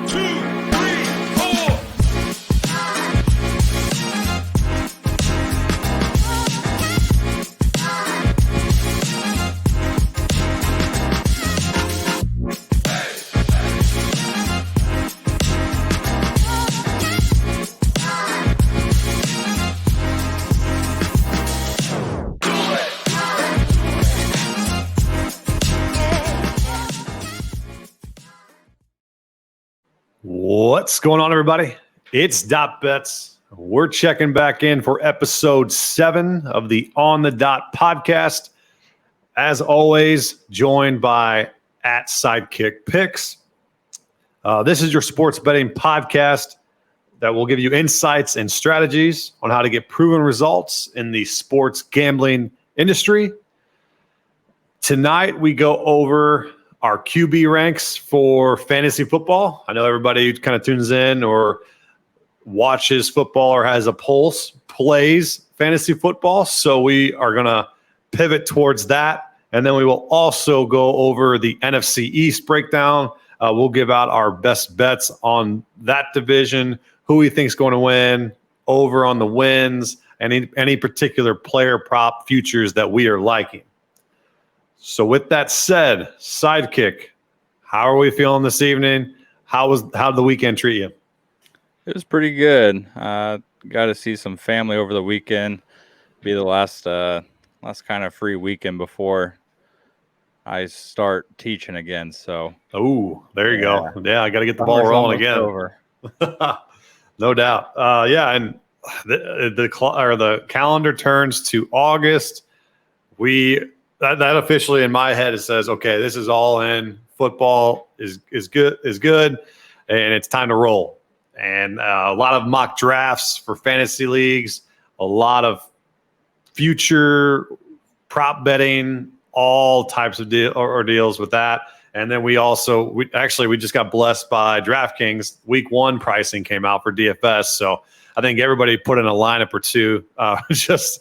two, three, four. What's going on, everybody? It's Dot Bets. We're checking back in for episode 7 of the On the Dot podcast. As always, joined by at Sidekick Picks. This is your sports betting podcast that will give you insights and strategies on how to get proven results in the sports gambling industry. Tonight, we go over our QB ranks for fantasy football. I know everybody who kind of tunes in or watches football or has a pulse plays fantasy football. So we are going to pivot towards that. And then we will also go over the NFC East breakdown. We'll give out our best bets on that division, who we think is going to win, over on the wins, and any particular player prop futures that we are liking. So with that said, Sidekick, how are we feeling this evening? How did the weekend treat you? It was pretty good. Got to see some family over the weekend. Be the last kind of free weekend before I start teaching again. So, there you go. Yeah, I got to get the ball rolling again. Over. No doubt. And the calendar turns to August. That officially in my head it says, okay, this is all in. Football is good, and it's time to roll. And a lot of mock drafts for fantasy leagues, a lot of future prop betting, all types of deals with that. And then we just got blessed by DraftKings. Week 1 pricing came out for DFS, so I think everybody put in a lineup or two just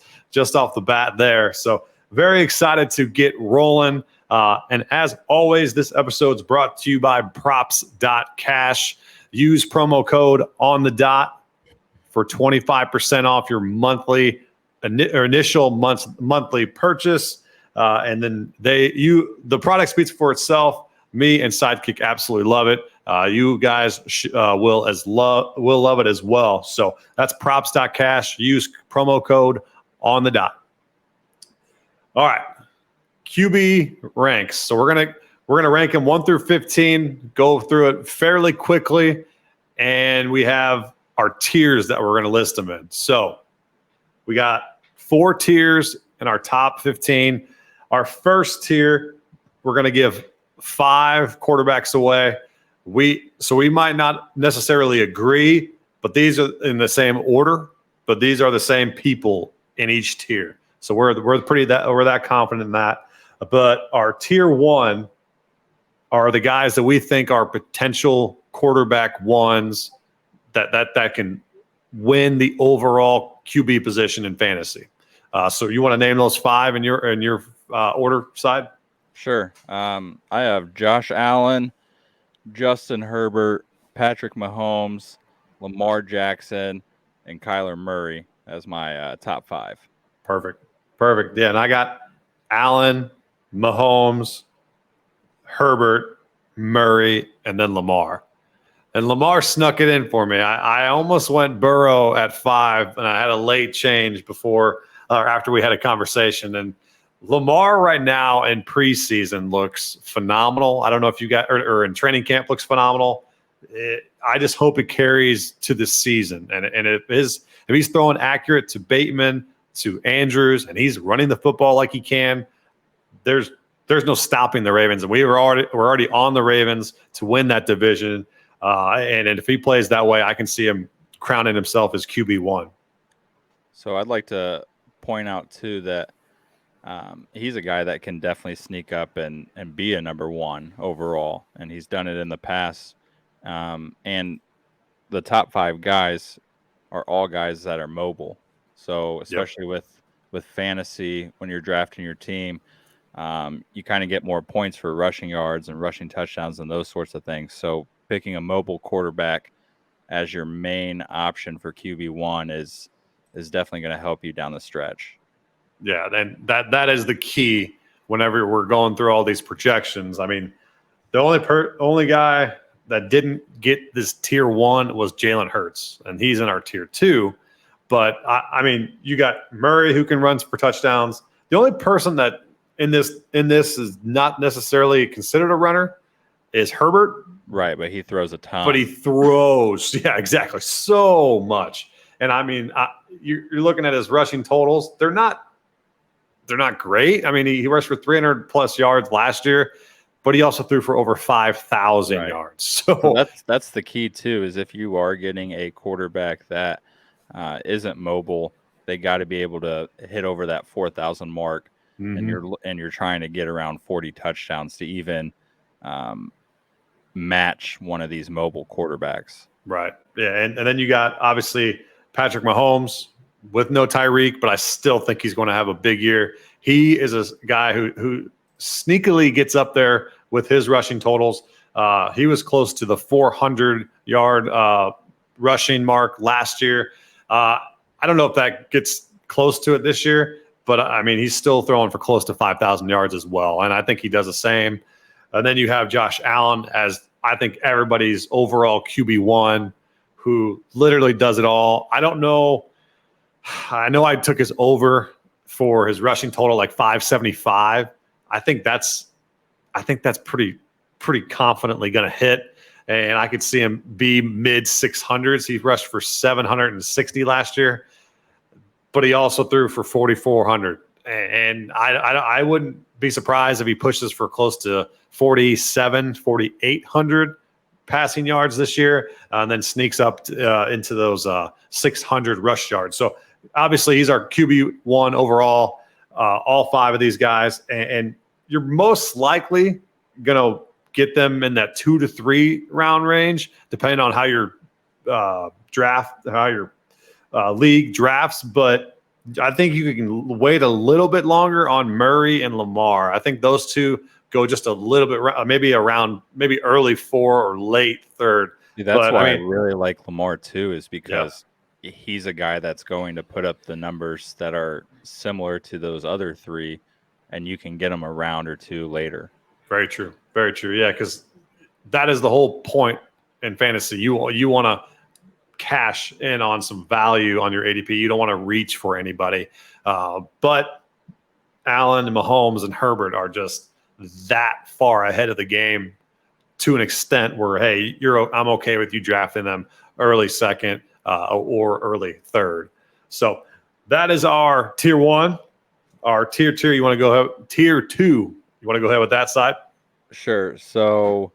off the bat there. So very excited to get rolling. And as always, this episode is brought to you by props.cash. Use promo code on the dot for 25% off your initial monthly purchase. And then the product speaks for itself. Me and Sidekick absolutely love it. You guys will love it as well. So that's props.cash. Use promo code on the dot. All right, QB ranks. So we're gonna rank them 1 through 15. Go through it fairly quickly, and we have our tiers that we're gonna list them in. So we got 4 tiers in our top 15. Our first tier, we're gonna give 5 quarterbacks away. We might not necessarily agree, but these are in the same order. But these are the same people in each tier. So we're that confident in that. But our tier 1 are the guys that we think are potential quarterback ones that can win the overall QB position in fantasy. So you want to name those 5 in your order side? Sure. I have Josh Allen, Justin Herbert, Patrick Mahomes, Lamar Jackson, and Kyler Murray as my top 5. Perfect. Yeah, and I got Allen, Mahomes, Herbert, Murray, and then Lamar. And Lamar snuck it in for me. I almost went Burrow at 5, and I had a late change after we had a conversation. And Lamar right now in preseason looks phenomenal. I don't know if you got or in training camp looks phenomenal. I just hope it carries to the season. And if he's throwing accurate to Bateman, to Andrews, and he's running the football like he can, there's no stopping the Ravens. And we're already on the Ravens to win that division. And if he plays that way, I can see him crowning himself as QB1. So I'd like to point out too that he's a guy that can definitely sneak up and be a number 1 overall, and he's done it in the past. And the top 5 guys are all guys that are mobile. So especially with fantasy, when you're drafting your team, you kind of get more points for rushing yards and rushing touchdowns and those sorts of things. So picking a mobile quarterback as your main option for QB1 is definitely going to help you down the stretch. Yeah, and that is the key whenever we're going through all these projections. I mean, the only guy that didn't get this tier 1 was Jalen Hurts, and he's in our tier 2. But I mean, you got Murray who can run for touchdowns. The only person that in this is not necessarily considered a runner is Herbert. Right, but he throws a ton. But he throws, yeah, exactly, so much. And I mean, you're looking at his rushing totals. They're not great. I mean, he rushed for 300 plus yards last year, but he also threw for over 5,000 yards. So that's the key too. Is if you are getting a quarterback that isn't mobile, they got to be able to hit over that 4,000 mark, and you're trying to get around 40 touchdowns to even match one of these mobile quarterbacks. Right. Yeah, and then you got obviously Patrick Mahomes with no Tyreek, but I still think he's going to have a big year. He is a guy who sneakily gets up there with his rushing totals. He was close to the 400-yard rushing mark last year. I don't know if that gets close to it this year, but I mean, he's still throwing for close to 5,000 yards as well. And I think he does the same. And then you have Josh Allen as I think everybody's overall QB1 who literally does it all. I don't know. I know I took his over for his rushing total, like 575. I think that's pretty confidently going to hit. And I could see him be mid 600s. He rushed for 760 last year, but he also threw for 4,400. And I wouldn't be surprised if he pushes for close to 4,800 passing yards this year, and then sneaks up into those 600 rush yards. So obviously he's our QB1 overall, all 5 of these guys. And you're most likely going to get them in that 2 to 3 round range, depending on how your league drafts. But I think you can wait a little bit longer on Murray and Lamar. I think those two go just a little bit, maybe early 4 or late 3rd. That's why I really like Lamar too, is because he's a guy that's going to put up the numbers that are similar to those other 3, and you can get him a round or 2 later. Very true. Very true. Yeah, because that is the whole point in fantasy. You want to cash in on some value on your ADP. You don't want to reach for anybody. But Allen and Mahomes and Herbert are just that far ahead of the game to an extent where, hey, I'm okay with you drafting them early 2nd or early 3rd. So that is our tier 1. Our tier 2, you want to go ahead? Tier 2, you want to go ahead with that side? Sure. So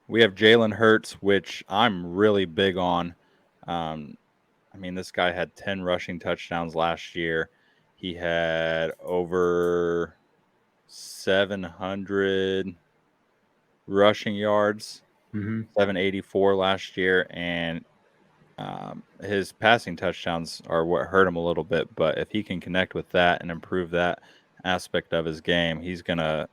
we have Jalen Hurts, which I'm really big on. I mean, this guy had 10 rushing touchdowns last year. He had over 700 rushing yards, 784 last year, and his passing touchdowns are what hurt him a little bit. But if he can connect with that and improve that aspect of his game, he's gonna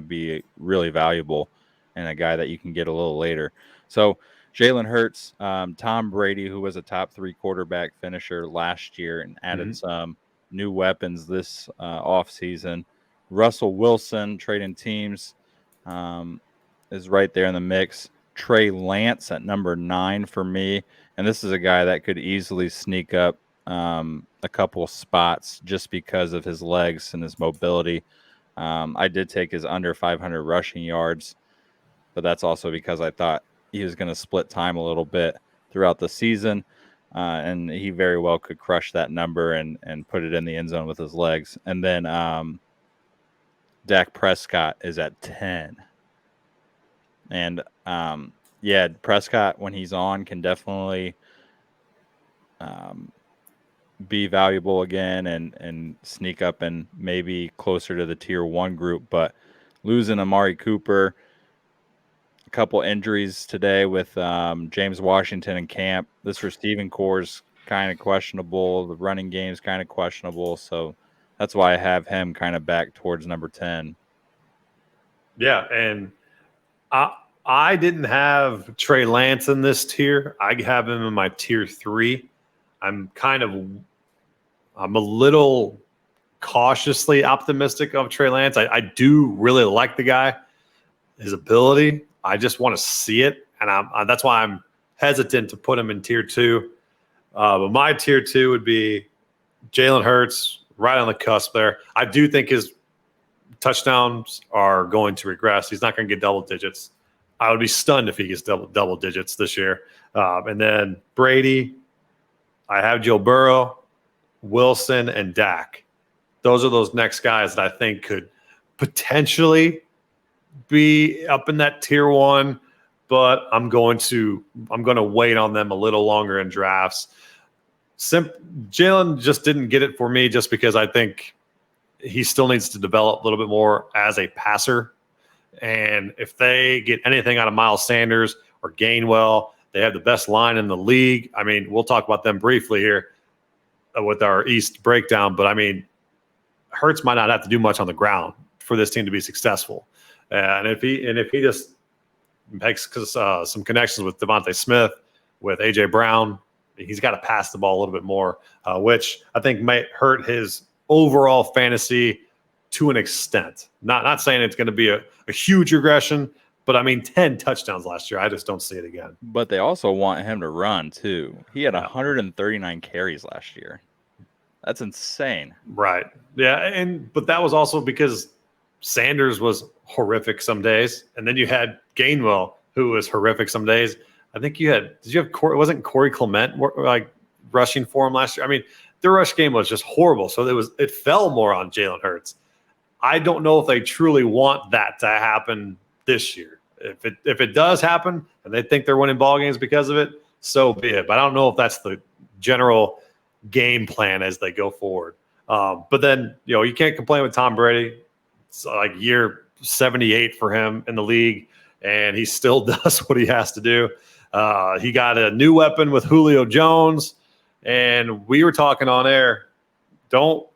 be really valuable and a guy that you can get a little later. So Jalen Hurts, Tom Brady, who was a top 3 quarterback finisher last year and added some new weapons this offseason. Russell Wilson, trading teams, is right there in the mix. Trey Lance at number 9 for me. And this is a guy that could easily sneak up a couple spots just because of his legs and his mobility. I did take his under 500 rushing yards, but that's also because I thought he was going to split time a little bit throughout the season. And he very well could crush that number and put it in the end zone with his legs. And then Dak Prescott is at 10. And Prescott, when he's on, can definitely be valuable again and sneak up and maybe closer to the tier 1 group. But losing Amari Cooper, a couple injuries today with James Washington and camp. This receiving core is kind of questionable. The running game is kind of questionable. So that's why I have him kind of back towards number 10. Yeah, and I didn't have Trey Lance in this tier. I have him in my tier 3. I'm a little cautiously optimistic of Trey Lance. I do really like the guy, his ability. I just want to see it, and that's why I'm hesitant to put him in tier 2. But my tier 2 would be Jalen Hurts, right on the cusp there. I do think his touchdowns are going to regress. He's not going to get double digits. I would be stunned if he gets double digits this year. And then Brady, I have Joe Burrow, Wilson, and Dak. Those are those next guys that I think could potentially be up in that tier 1, but I'm going to wait on them a little longer in drafts. Jalen just didn't get it for me just because I think he still needs to develop a little bit more as a passer. And if they get anything out of Miles Sanders or Gainwell, they have the best line in the league. I mean, we'll talk about them briefly here with our East breakdown, but I mean, Hurts might not have to do much on the ground for this team to be successful. And if he just makes some connections with Devonte Smith, with A.J. Brown, he's got to pass the ball a little bit more, which I think might hurt his overall fantasy to an extent. Not saying it's going to be a huge regression, but I mean, 10 touchdowns last year. I just don't see it again. But they also want him to run too. He had 139 carries last year. That's insane. Right. Yeah. But that was also because Sanders was horrific some days. And then you had Gainwell, who was horrific some days. I think wasn't Corey Clement like rushing for him last year? I mean, the rush game was just horrible. So it fell more on Jalen Hurts. I don't know if they truly want that to happen this year. If it does happen and they think they're winning ball games because of it, so be it. But I don't know if that's the general game plan as they go forward. But then, you can't complain with Tom Brady. It's like year 78 for him in the league, and he still does what he has to do. He got a new weapon with Julio Jones, and we were talking on air. Don't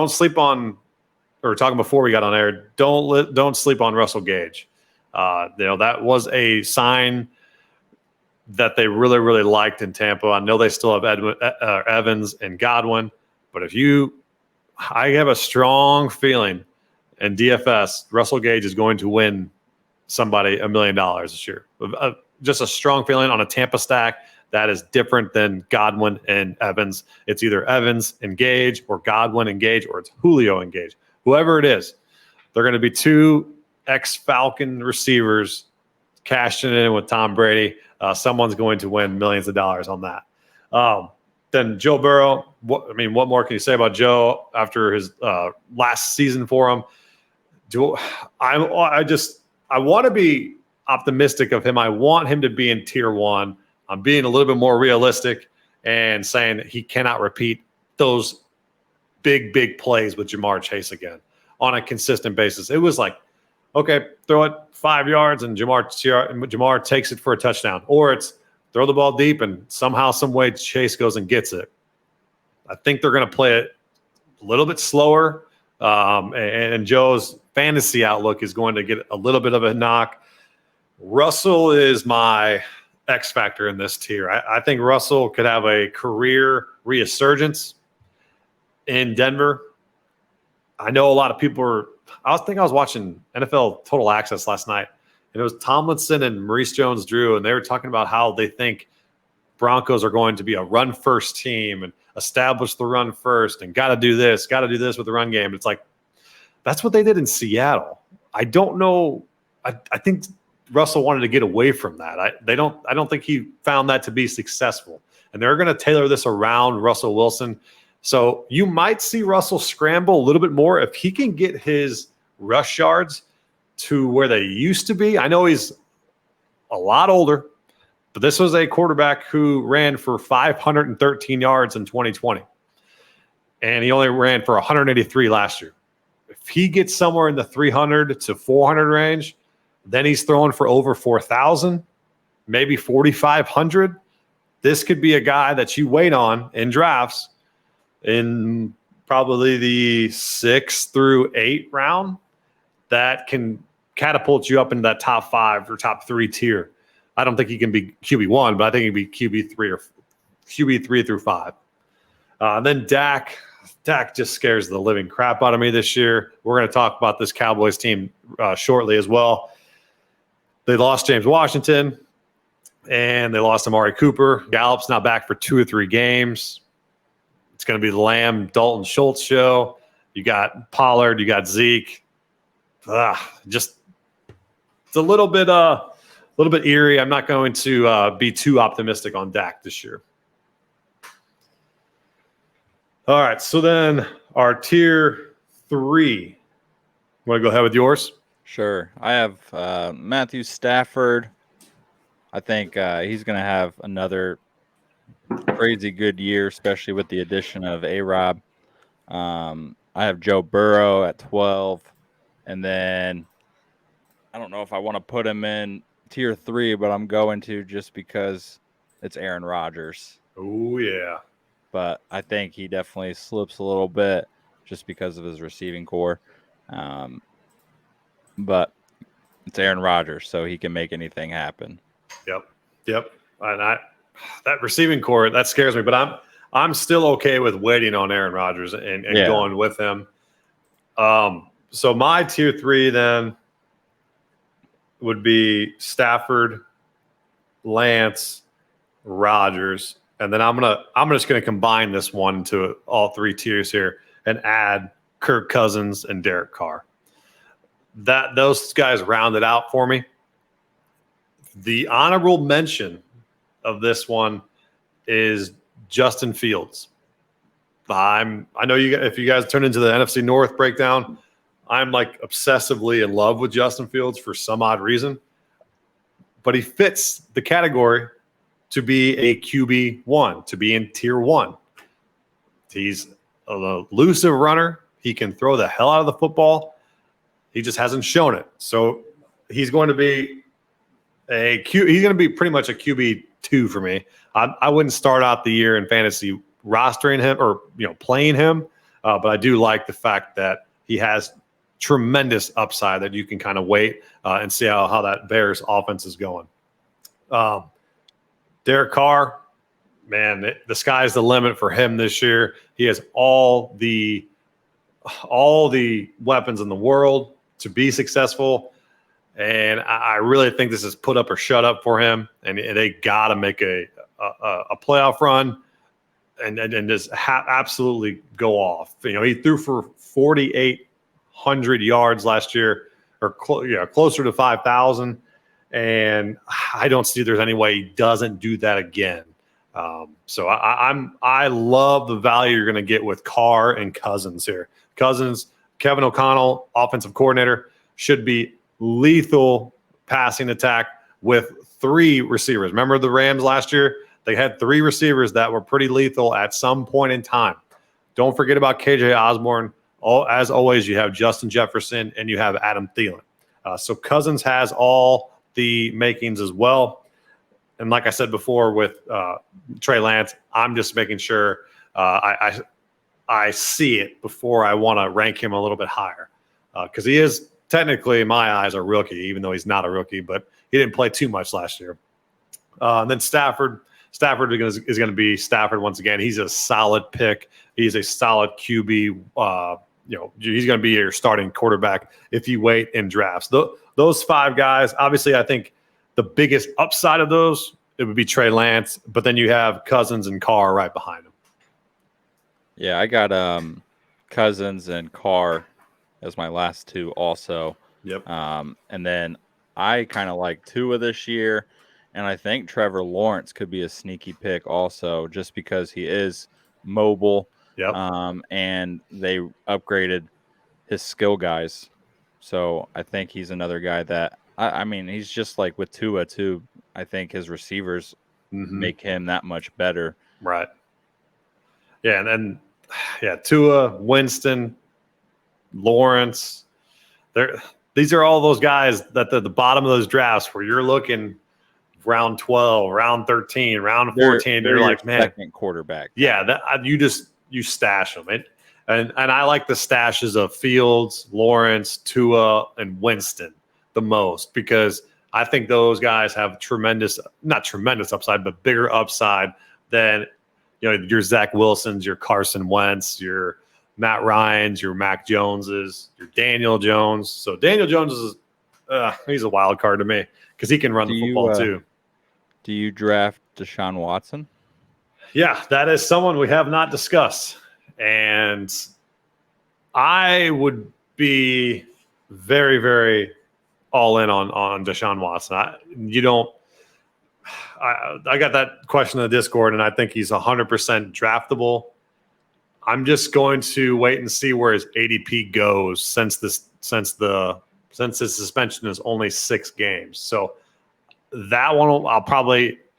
sleep on, or talking before we got on air. Don't sleep on Russell Gage. That was a sign that they really, really liked in Tampa. I know they still have Evans and Godwin, but I have a strong feeling in DFS, Russell Gage is going to win somebody $1 million this year. Just a strong feeling on a Tampa stack that is different than Godwin and Evans. It's either Evans and Gage or Godwin and Gage, or it's Julio and Gage. Whoever it is, they're going to be 2 ex-Falcon receivers cashing in with Tom Brady. Someone's going to win millions of dollars on that. Then Joe Burrow. What more can you say about Joe after his last season for him? I want to be optimistic of him. I want him to be in tier 1. I'm being a little bit more realistic and saying that he cannot repeat those big plays with Jamar Chase again on a consistent basis. It was like, okay, throw it 5 yards and Jamar takes it for a touchdown. Or it's throw the ball deep and somehow, some way Chase goes and gets it. I think they're going to play it a little bit slower. And Joe's fantasy outlook is going to get a little bit of a knock. Russell is my X factor in this tier. I think Russell could have a career resurgence in Denver. I know a lot of people I was watching NFL Total Access last night, and it was Tomlinson and Maurice Jones-Drew, and they were talking about how they think Broncos are going to be a run-first team and establish the run first and got to do this with the run game. It's like, that's what they did in Seattle. I don't know. I think Russell wanted to get away from that. I don't think he found that to be successful. And they're going to tailor this around Russell Wilson. So you might see Russell scramble a little bit more if he can get his rush yards to where they used to be. I know he's a lot older, but this was a quarterback who ran for 513 yards in 2020. And he only ran for 183 last year. If he gets somewhere in the 300 to 400 range, then he's throwing for over 4,000, maybe 4,500. This could be a guy that you wait on in drafts in probably the 6th through 8th round that can catapult you up into that top 5 or top 3 tier. I don't think he can be QB1, but I think he can be QB3 or QB3 through 5. Then Dak just scares the living crap out of me this year. We're going to talk about this Cowboys team shortly as well. They lost James Washington, and they lost Amari Cooper. Gallup's not back for 2 or 3 games. It's going to be the Lamb, Dalton Schultz show. You got Pollard, you got Zeke. Just it's a little bit eerie. I'm not going to be too optimistic on Dak this year. All right, so then our tier 3. Want to go ahead with yours? Sure. I have Matthew Stafford. I think he's going to have another crazy good year, especially with the addition of A-Rob. I have Joe Burrow at 12. And then I don't know if I want to put him in tier 3, but I'm going to just because it's Aaron Rodgers. Oh, yeah. But I think he definitely slips a little bit just because of his receiving core. But it's Aaron Rodgers, so he can make anything happen. Yep. And that receiving core, that scares me. But I'm still okay with waiting on Aaron Rodgers and going with him. So my tier 3 then would be Stafford, Lance, Rodgers. And then I'm just gonna combine this one into all 3 tiers here and add Kirk Cousins and Derek Carr. Those guys round it out for me. The honorable mention of this one is Justin Fields. I know if you guys turn into the NFC North breakdown, I'm like obsessively in love with Justin Fields for some odd reason. But he fits the category to be a QB1, to be in tier 1. He's an elusive runner. He can throw the hell out of the football. He just hasn't shown it. So he's going to be pretty much a QB2 for me. I wouldn't start out the year in fantasy rostering him or playing him, but I do like the fact that he has tremendous upside that you can kind of wait and see how that Bears offense is going. Derek Carr, man, the sky's the limit for him this year. He has all the weapons in the world to be successful, and I really think this is put up or shut up for him. And they got to make a playoff run and just absolutely go off. He threw for 4,800 yards last year, or closer to 5,000. And I don't see there's any way he doesn't do that again. So I love the value you're going to get with Carr and Cousins here. Cousins, Kevin O'Connell, offensive coordinator, should be lethal passing attack with 3 receivers. Remember the Rams last year? They had 3 receivers that were pretty lethal at some point in time. Don't forget about KJ Osborne. As always, you have Justin Jefferson and you have Adam Thielen. So Cousins has all the makings as well. And like I said before with Trey Lance, I'm just making sure I see it before I want to rank him a little bit higher, because he is technically, in my eyes, a rookie, even though he's not a rookie, but he didn't play too much last year. And then Stafford is going to be Stafford once again. He's a solid pick. He's a solid QB. He's going to be your starting quarterback if you wait in drafts. Those 5 guys, obviously, I think the biggest upside of those, it would be Trey Lance, but then you have Cousins and Carr right behind him. Yeah, I got Cousins and Carr as my last 2 also. Yep. And then I kind of like Tua this year, and I think Trevor Lawrence could be a sneaky pick also, just because he is mobile. Yep. And they upgraded his skill guys. So I think he's another guy that I mean, he's just like with Tua too. I think his receivers make him that much better. Right. Yeah, and then Tua, Winston, Lawrence. These are all those guys that at the bottom of those drafts where you're looking round 12, round 13, round 14. They're you're like, man, second quarterback. Yeah, you stash them. And I like the stashes of Fields, Lawrence, Tua, and Winston. the most because I think those guys have not tremendous upside, but bigger upside than your Zach Wilsons, your Carson Wentz, your Matt Ryans, your Mac Joneses, your Daniel Jones. So Daniel Jones is he's a wild card to me because he can run the football too. Do you draft Deshaun Watson? Yeah, that is someone we have not discussed. And I would be very, very all in on Deshaun Watson. I got that question in the Discord, and I think he's 100% draftable. I'm just going to wait and see where his ADP goes since his suspension is only 6 games. So that one,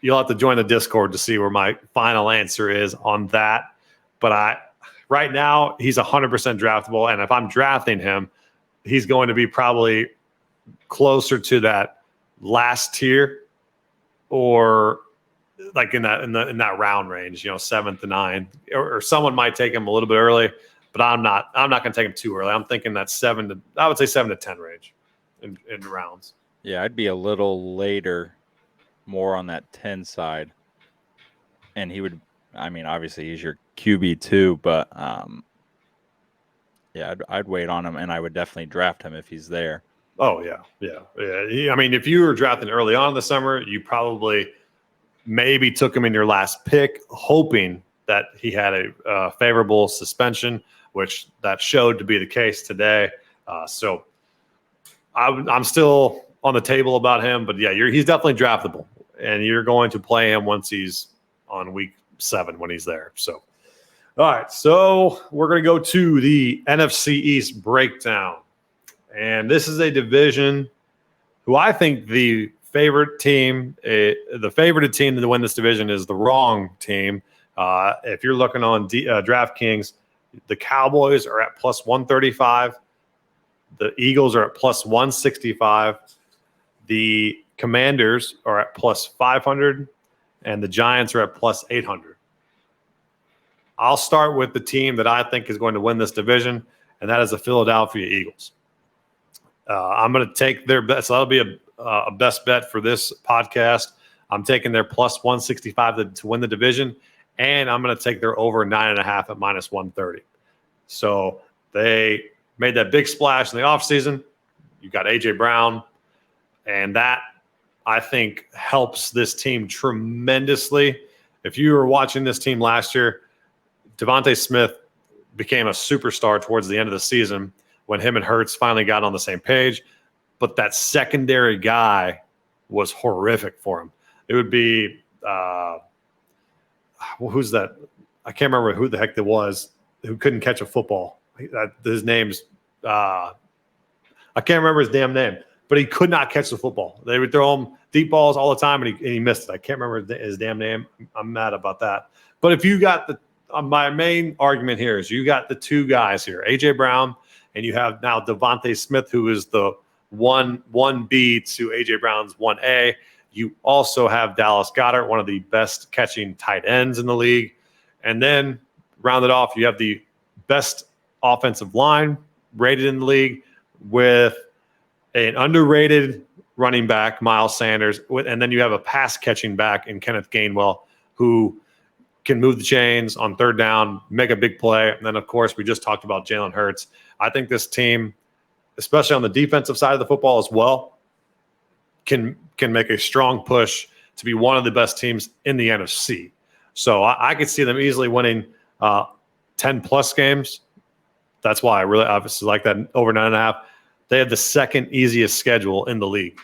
you'll have to join the Discord to see where my final answer is on that. But right now he's 100% draftable, and if I'm drafting him, he's going to be probably closer to that last tier, or like in that round range, 7th to 9th, or someone might take him a little bit early, but I'm not going to take him too early. I'm thinking that 7 to 10 range in rounds. Yeah, I'd be a little later, more on that 10 side. And he would, obviously he's your QB2, but yeah, I'd wait on him, and I would definitely draft him if he's there. Oh, yeah. If you were drafting early on in the summer, you probably maybe took him in your last pick, hoping that he had a favorable suspension, which that showed to be the case today. So I'm still on the table about him, but yeah, he's definitely draftable, and you're going to play him once he's on week 7 when he's there. So, all right, so we're going to go to the NFC East breakdown. And this is a division who I think the favorited team to win this division is the wrong team. If you're looking on DraftKings, the Cowboys are at plus 135. The Eagles are at plus 165. The Commanders are at plus 500. And the Giants are at plus 800. I'll start with the team that I think is going to win this division, and that is the Philadelphia Eagles. I'm going to take their best. So that'll be a best bet for this podcast. I'm taking their plus 165 to win the division, and I'm going to take their over 9.5 at minus 130. So they made that big splash in the offseason. You got A.J. Brown, and that, I think, helps this team tremendously. If you were watching this team last year, Devonte Smith became a superstar towards the end of the season when him and Hurts finally got on the same page. But that secondary guy was horrific for him. It would be who's that? I can't remember who the heck it was who couldn't catch a football. His name's I can't remember his damn name, but he could not catch the football. They would throw him deep balls all the time, and he missed it. I can't remember his damn name. I'm mad about that. But if you got my main argument here is you got the two guys here, A.J. Brown, and you have now Devonte Smith, who is the 1B to A.J. Brown's 1A. You also have Dallas Goedert, one of the best catching tight ends in the league. And then rounded off, you have the best offensive line rated in the league with an underrated running back, Miles Sanders, and then you have a pass catching back in Kenneth Gainwell, who can move the chains on third down, make a big play. And then, of course, we just talked about Jalen Hurts. I think this team, especially on the defensive side of the football as well, can make a strong push to be one of the best teams in the NFC. So I could see them easily winning 10-plus games. That's why I really obviously like that over 9.5. They have the second easiest schedule in the league.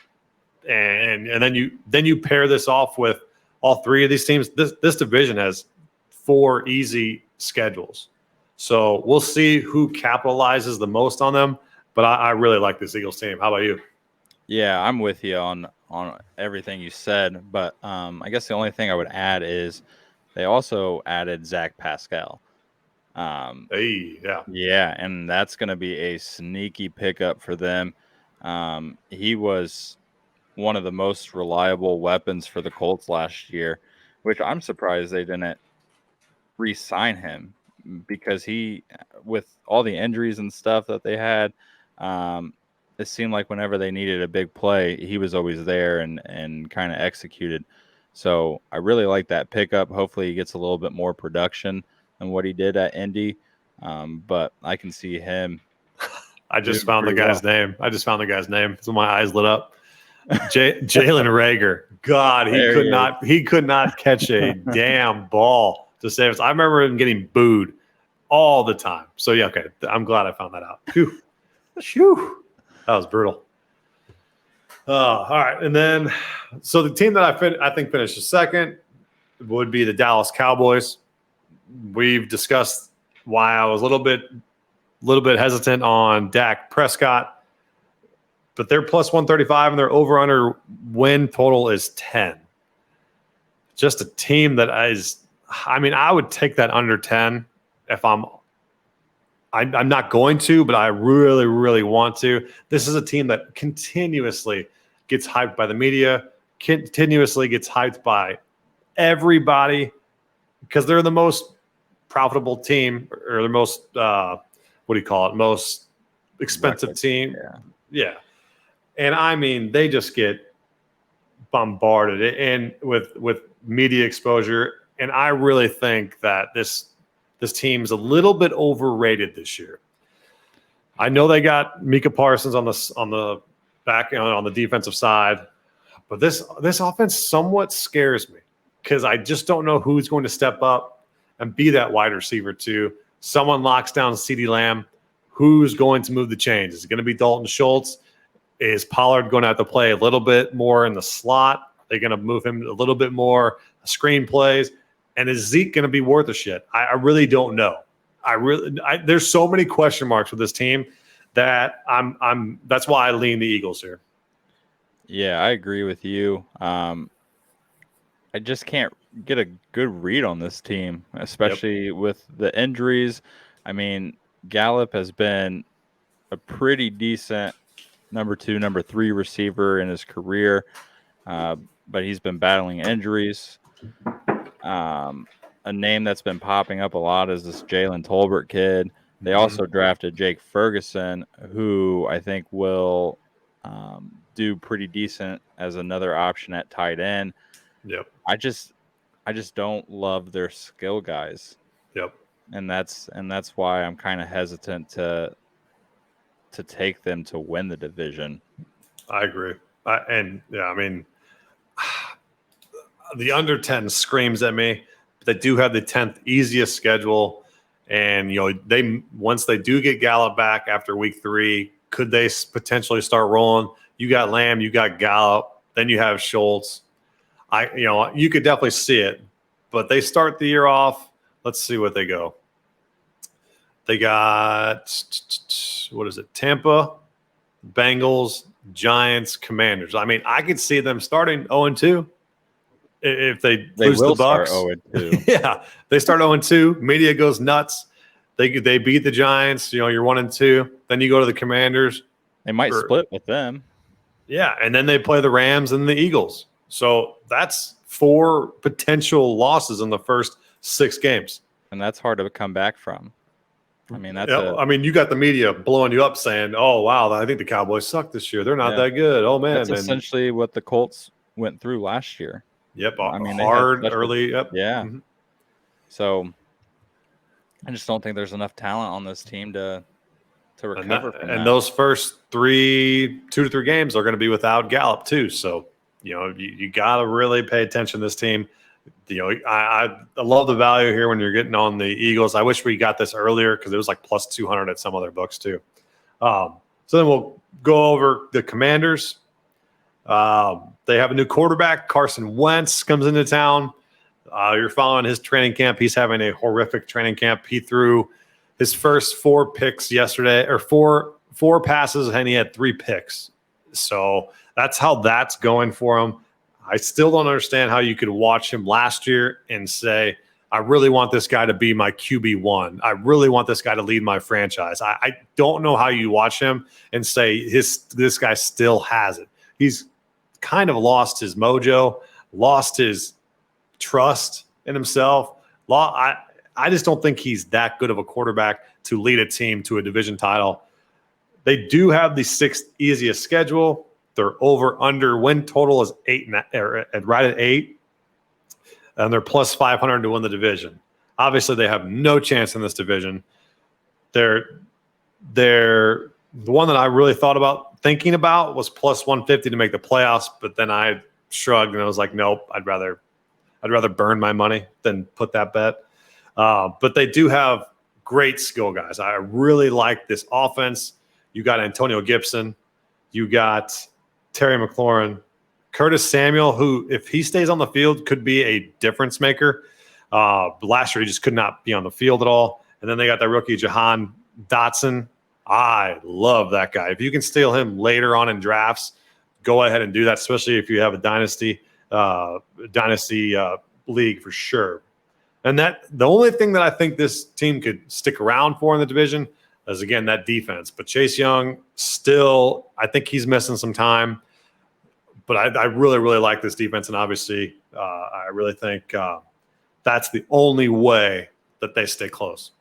And then you pair this off with all three of these teams. This division has 4 easy schedules. So we'll see who capitalizes the most on them. But I really like this Eagles team. How about you? Yeah, I'm with you on everything you said. But I guess the only thing I would add is they also added Zach Pascal. Yeah, and that's going to be a sneaky pickup for them. He was one of the most reliable weapons for the Colts last year, which I'm surprised they didn't re-sign him because he, with all the injuries and stuff that they had, it seemed like whenever they needed a big play, he was always there and kind of executed. So I really like that pickup. Hopefully he gets a little bit more production than what he did at Indy. But I can see him. I just found the guy's name. So my eyes lit up. Jalen Rager. God, he could not catch a damn ball to save us. I remember him getting booed all the time. So yeah, okay. I'm glad I found that out. Phew. Phew. That was brutal. All right. And then so the team that I think finished second would be the Dallas Cowboys. We've discussed why I was a little bit hesitant on Dak Prescott, but they're plus 135 and their over-under win total is 10. Just a team that I would take that under 10 if I'm not going to, but I really, really want to. This is a team that continuously gets hyped by the media, continuously gets hyped by everybody because they're the most profitable team or the most most expensive team. Yeah. And I mean, they just get bombarded and with media exposure. And I really think that this team's a little bit overrated this year. I know they got Micah Parsons on the back on the defensive side, but this offense somewhat scares me because I just don't know who's going to step up and be that wide receiver too. Someone locks down CeeDee Lamb. Who's going to move the chains? Is it going to be Dalton Schultz? Is Pollard going to have to play a little bit more in the slot? Are they going to move him a little bit more screen plays? And is Zeke going to be worth a shit? I really don't know. There's so many question marks with this team that that's why I lean the Eagles here. Yeah, I agree with you. I just can't get a good read on this team, especially with the injuries. I mean, Gallup has been a pretty decent number 2, number 3 receiver in his career, but he's been battling injuries. A name that's been popping up a lot is this Jalen Tolbert kid. They also drafted Jake Ferguson, who I think will do pretty decent as another option at tight end. Yep. I just don't love their skill guys. Yep. And that's why I'm kind of hesitant to take them to win the division. I agree. The under 10 screams at me. They do have the 10th easiest schedule. And, once they do get Gallup back after week 3, could they potentially start rolling? You got Lamb, you got Gallup, then you have Schultz. You could definitely see it. But they start the year off. Let's see what they go. They got, Tampa, Bengals, Giants, Commanders. I mean, I could see them starting 0-2 if they lose the Bucks. 0-2. Yeah, they start 0-2. Media goes nuts. They beat the Giants. You're 1-2. Then you go to the Commanders. They might split with them. Yeah, and then they play the Rams and the Eagles. So that's 4 potential losses in the first 6 games. And that's hard to come back from. I mean, you got the media blowing you up saying, "Oh wow, I think the Cowboys suck this year. They're not that good." Oh man, that's essentially what the Colts went through last year. Yep, hard early. Yep. Yeah. Mm-hmm. So I just don't think there's enough talent on this team to recover from that. And those first 2 to 3 games are going to be without Gallup too. So you got to really pay attention to this team. I love the value here when you're getting on the Eagles. I wish we got this earlier because it was like plus 200 at some other books too. So then we'll go over the Commanders. They have a new quarterback. Carson Wentz comes into town. You're following his training camp. He's having a horrific training camp. He threw his first 4 picks yesterday, or four passes, and he had 3 picks. So that's how that's going for him. I still don't understand how you could watch him last year and say, I really want this guy to be my QB1. I really want this guy to lead my franchise. I don't know how you watch him and say this guy still has it. He's kind of lost his mojo, lost his trust in himself. I just don't think he's that good of a quarterback to lead a team to a division title. They do have the 6th easiest schedule. Their over-under win total is 8, right at 8. And they're plus 500 to win the division. Obviously, they have no chance in this division. They're the one that I really thought about thinking about was plus 150 to make the playoffs, but then I shrugged and I was like, nope, I'd rather burn my money than put that bet. But they do have great skill guys. I really like this offense. You got Antonio Gibson. You got Terry McLaurin. Curtis Samuel, who, if he stays on the field, could be a difference maker. Last year, he just could not be on the field at all. And then they got that rookie, Jahan Dotson. I love that guy. If you can steal him later on in drafts, go ahead and do that, especially if you have a dynasty league for sure. And that the only thing that I think this team could stick around for in the division is, again, that defense. But Chase Young still, I think he's missing some time. But I really, really like this defense. And obviously, I really think that's the only way that they stay close.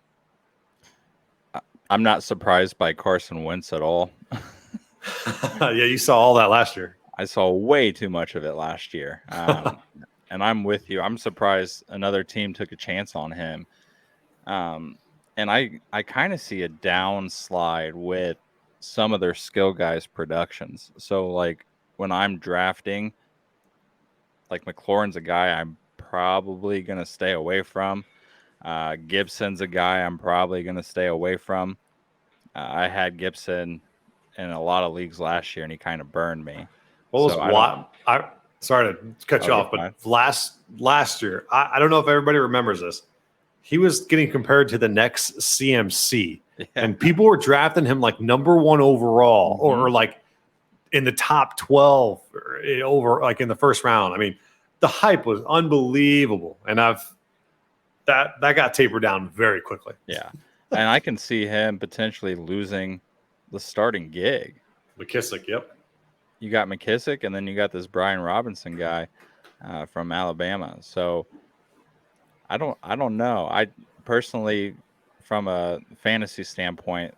I'm not surprised by Carson Wentz at all. Yeah, you saw all that last year. I saw way too much of it last year. And I'm with you. I'm surprised another team took a chance on him. And I kind of see a downslide with some of their skill guys' productions. So, like, when I'm drafting, like, McLaurin's a guy I'm probably going to stay away from. Gibson's a guy I'm probably going to stay away from. I had Gibson in a lot of leagues last year, and he kind of burned me. What was sorry to cut you off, but last year, I don't know if everybody remembers this. He was getting compared to the next CMC, and people were drafting him like number 1 overall, or like in the top 12 over, like in the first round. I mean, the hype was unbelievable, and that got tapered down very quickly. Yeah, and I can see him potentially losing the starting gig. McKissick, yep. You got McKissick, and then you got this Brian Robinson guy from Alabama. So I don't know. I personally, from a fantasy standpoint,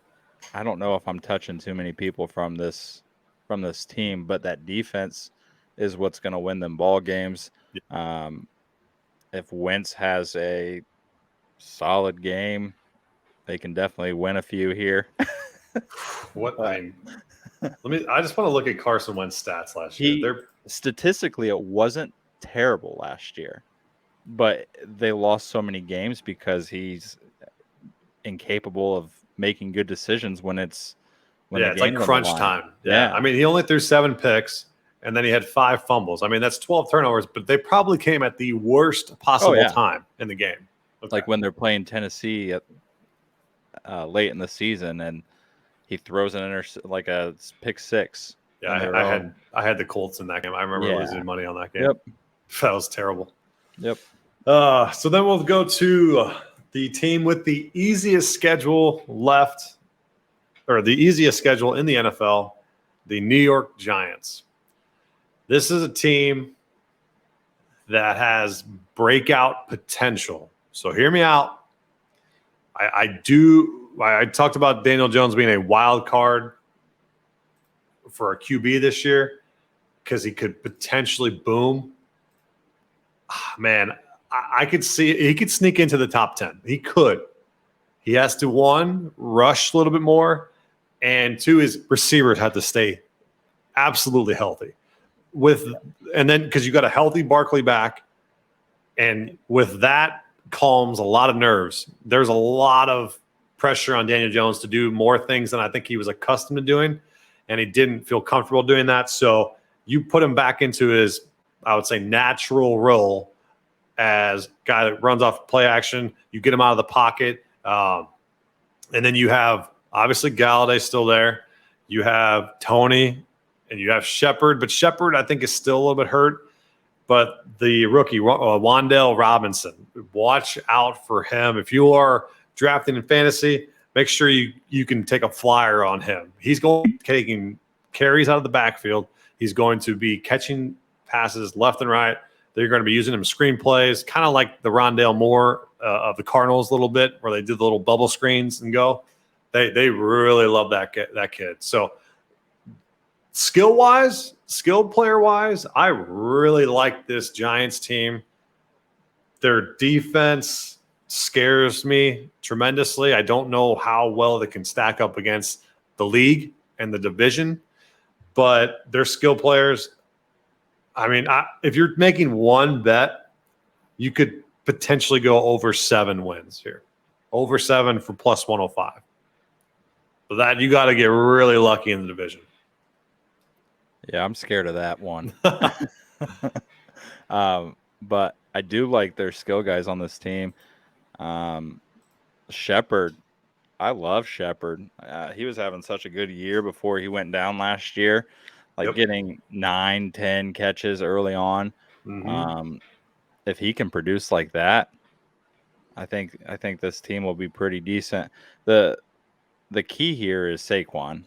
I don't know if I'm touching too many people from this team, but that defense is what's going to win them ball games. If Wentz has a solid game, they can definitely win a few here. I just want to look at Carson Wentz stats last year. Statistically, it wasn't terrible last year, but they lost so many games because he's incapable of making good decisions when it's like crunch time. Yeah. I mean, he only threw 7 picks, and then he had 5 fumbles. I mean, that's 12 turnovers, but they probably came at the worst possible time in the game. Okay. Like when they're playing Tennessee late in the season, and he throws like a pick 6. Yeah, I had the Colts in that game. I remember losing money on that game. Yep. That was terrible. Yep. So then we'll go to the team with the easiest schedule left, or the easiest schedule in the NFL, the New York Giants. This is a team that has breakout potential. So hear me out. I talked about Daniel Jones being a wild card for a QB this year because he could potentially boom. Man, I could see he could sneak into the top 10. He could. He has to, 1, rush a little bit more, and 2, his receivers have to stay absolutely healthy. And then because you got a healthy Barkley back, and with that calms a lot of nerves. There's a lot of pressure on Daniel Jones to do more things than I think he was accustomed to doing, and he didn't feel comfortable doing that. So you put him back into his, I would say, natural role as guy that runs off play action. You get him out of the pocket, and then you have obviously Galladay still there. You have Tony, and you have Shepard, but Shepard I think is still a little bit hurt. But the rookie, Wan'Dale Robinson, watch out for him. If you are drafting in fantasy, make sure you can take a flyer on him. He's going to be taking carries out of the backfield. He's going to be catching passes left and right. They're going to be using him screen plays, kind of like the Rondale Moore of the Cardinals a little bit, where they did the little bubble screens and go. They really love that kid. So skilled player wise, I really like this Giants team. Their defense scares me tremendously. I don't know how well they can stack up against the league and the division, but their skill players. I mean, if you're making one bet, you could potentially go over 7 wins here, over 7 for plus 105. So that you got to get really lucky in the division. Yeah, I'm scared of that one. But I do like their skill guys on this team. Shepard, I love Shepard. He was having such a good year before he went down last year, getting 9, 10 catches early on. Mm-hmm. If he can produce like that, I think this team will be pretty decent. The key here is Saquon.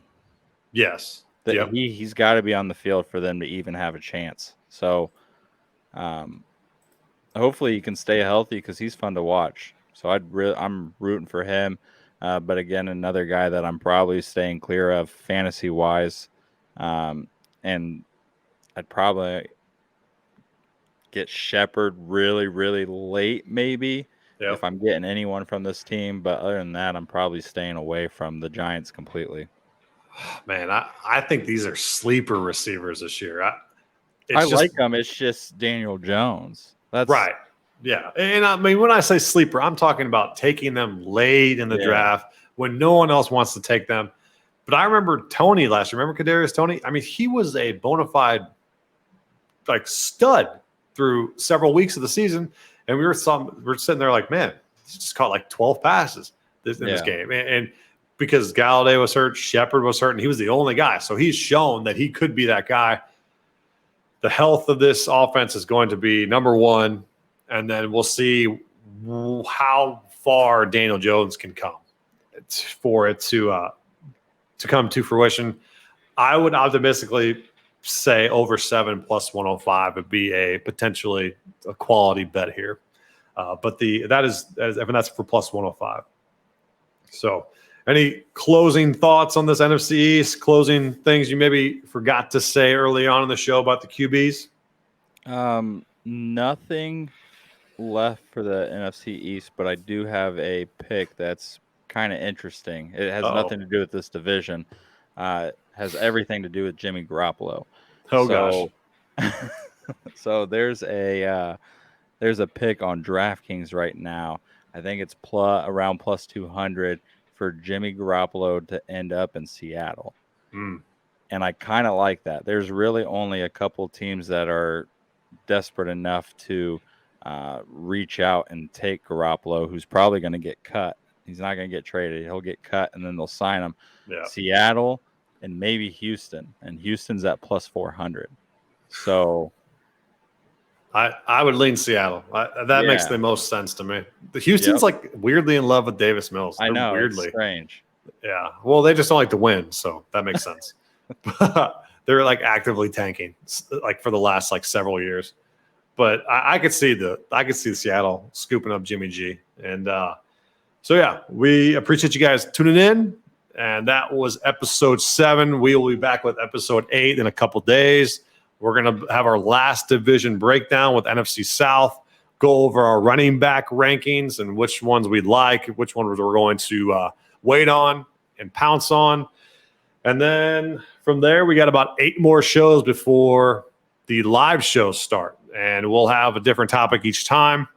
Yes. He's got to be on the field for them to even have a chance. So hopefully he can stay healthy because he's fun to watch. So I'm rooting for him. But again, another guy that I'm probably staying clear of fantasy wise. And I'd probably get Shepard really, really late, maybe if I'm getting anyone from this team. But other than that, I'm probably staying away from the Giants completely. Man, I think these are sleeper receivers this year. I like them. It's just Daniel Jones. That's right. Yeah. And I mean, when I say sleeper, I'm talking about taking them late in the draft when no one else wants to take them. But I remember Tony last year. Remember Kadarius Toney? I mean, he was a bona fide stud through several weeks of the season. And we're sitting there like, man, he just caught like 12 passes in this game. And because Galladay was hurt, Shepard was hurt, and he was the only guy. So he's shown that he could be that guy. The health of this offense is going to be number one, and then we'll see how far Daniel Jones can come for it to come to fruition. I would optimistically say over 7 plus 105 would be a potentially a quality bet here. But that's for plus 105. So any closing thoughts on this NFC East? Closing things you maybe forgot to say early on in the show about the QBs? Nothing left for the NFC East, but I do have a pick that's kind of interesting. It has nothing to do with this division. It has everything to do with Jimmy Garoppolo. Gosh. So there's a pick on DraftKings right now. I think it's around plus 200 for Jimmy Garoppolo to end up in Seattle. And I kind of like that. There's really only a couple teams that are desperate enough to reach out and take Garoppolo, who's probably going to get cut. He's not going to get traded. He'll get cut, and then they'll sign him. Yeah. Seattle and maybe Houston. And Houston's at plus 400. So I would lean Seattle. That makes the most sense to me. The Houston's like weirdly in love with Davis Mills. I know. Weirdly. It's strange. Yeah. Well, they just don't like to win, so that makes sense. But they're like actively tanking like for the last like several years. But I could see Seattle scooping up Jimmy G. And so yeah, we appreciate you guys tuning in. And that was episode 7. We will be back with episode 8 in a couple days. We're going to have our last division breakdown with NFC South, go over our running back rankings and which ones we'd like, which ones we're going to wait on and pounce on. And then from there, we got about 8 more shows before the live shows start. And we'll have a different topic each time.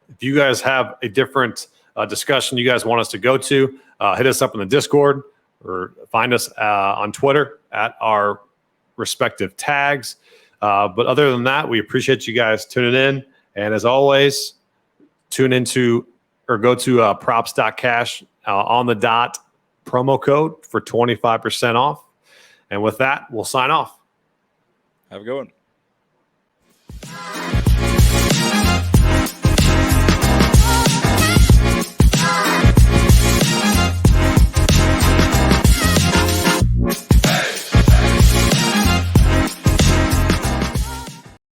If you guys have a different discussion you guys want us to go to, hit us up in the Discord or find us on Twitter at our respective tags. But other than that, we appreciate you guys tuning in. And as always, tune into or go to props.cash on the dot promo code for 25% off. And with that, we'll sign off. Have a good one.